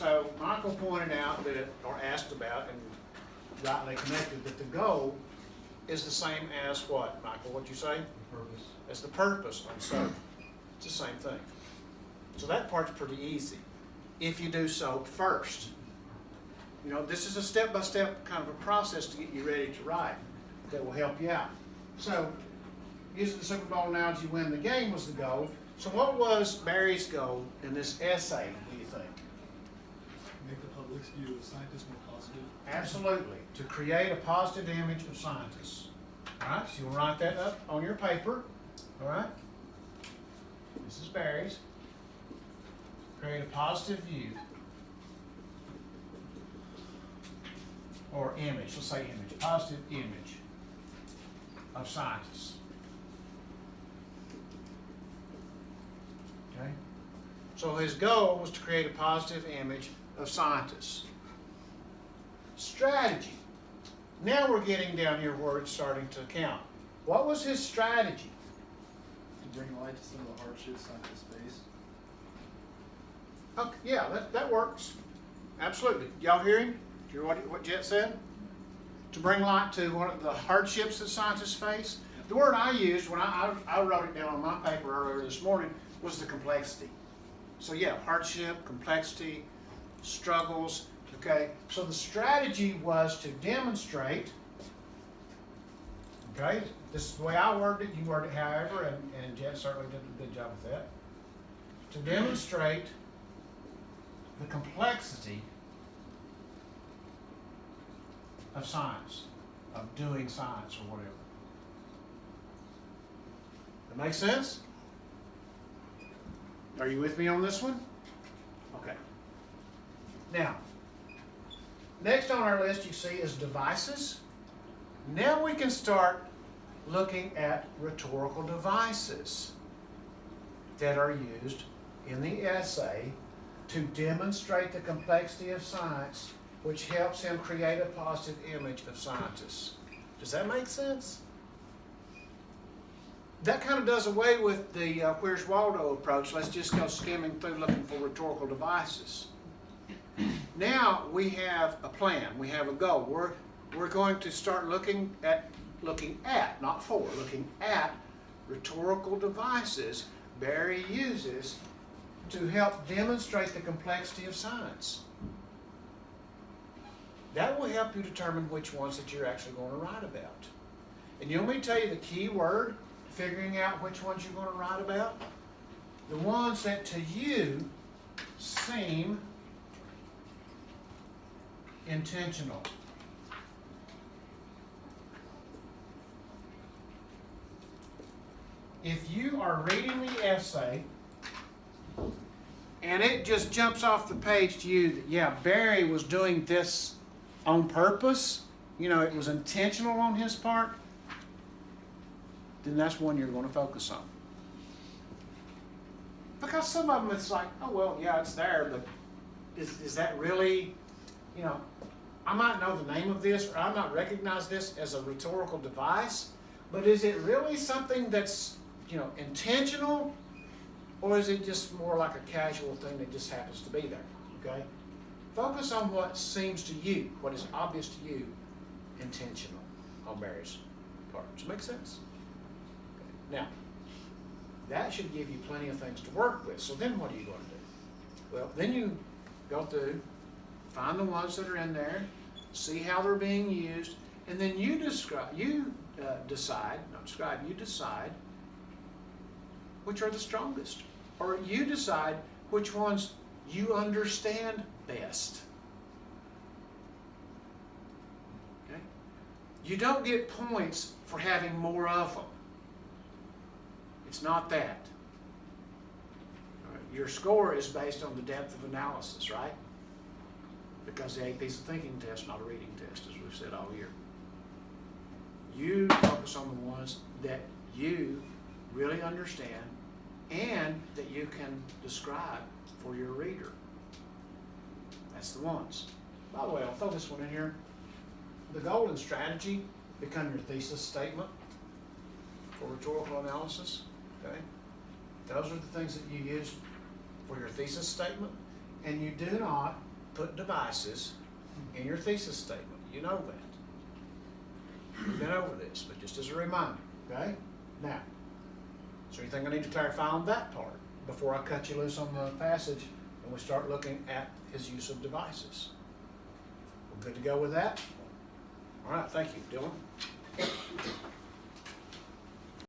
So Michael pointed out that, or asked about, and rightly connected, that the goal is the same as what, Michael? What'd you say? The purpose. As the purpose on so. It's the same thing. So that part's pretty easy if you do so first. You know, this is a step-by-step kind of a process to get you ready to write that will help you out. So, using the Super Bowl analogy, win the game was the goal. So what was Barry's goal in this essay, do you think? Make the public's view of scientists more positive. Absolutely. To create a positive image of scientists. All right, so you'll write that up on your paper. All right? This is Barry's. Create a positive view or image. Let's say image. Positive image of scientists. Okay? So his goal was to create a positive image of scientists. Strategy. Now we're getting down here where it's starting to count. What was his strategy? To bring light to some of the hardships scientists face. Okay, yeah, that works. Absolutely. Y'all hear him? Do you hear what Jet said? To bring light to one of the hardships that scientists face. The word I used when I wrote it down on my paper earlier this morning was the complexity. So yeah, hardship, complexity, struggles. Okay, so the strategy was to demonstrate, okay, this is the way I worded it, you worded it however, and Jet certainly did a good job with that. To demonstrate the complexity of science, of doing science or whatever. That make sense? Are you with me on this one? Okay. Now, next on our list you see is devices. Now we can start looking at rhetorical devices that are used in the essay to demonstrate the complexity of science, which helps him create a positive image of scientists. Does that make sense? That kind of does away with the Where's Waldo approach. Let's just go skimming through looking for rhetorical devices. Now we have a plan. We have a goal. We're going to start looking at, not for, looking at rhetorical devices Barry uses to help demonstrate the complexity of science. That will help you determine which ones that you're actually going to write about. And you want me to tell you the key word to figuring out which ones you're going to write about? The ones that to you seem intentional. If you are reading the essay and it just jumps off the page to you that, yeah, Barry was doing this on purpose, you know, it was intentional on his part, then that's one you're going to focus on. Because some of them it's like, oh, well, yeah, it's there, but is that really, you know, I might know the name of this or I might recognize this as a rhetorical device, but is it really something that's, you know, intentional, or is it just more like a casual thing that just happens to be there, okay? Focus on what seems to you, what is obvious to you, intentional on Barry's part. Does it make sense? Okay. Now, that should give you plenty of things to work with. So then what are you going to do? Well, then you go through, find the ones that are in there, see how they're being used, and then you decide which are the strongest. Or you decide which ones you understand best. Okay? You don't get points for having more of them. It's not that. Your score is based on the depth of analysis, right? Because the AP is a thinking test, not a reading test, as we've said all year. You focus on the ones that you really understand and that you can describe for your reader. That's the ones. By the way, I'll throw this one in here. The goal and strategy become your thesis statement for rhetorical analysis. Okay? Those are the things that you use for your thesis statement, and you do not put devices in your thesis statement. You know that. We've been over this, but just as a reminder, okay? Now, is there anything I need to clarify on that part before I cut you loose on the passage and we start looking at his use of devices? We're good to go with that? All right, thank you. Dylan?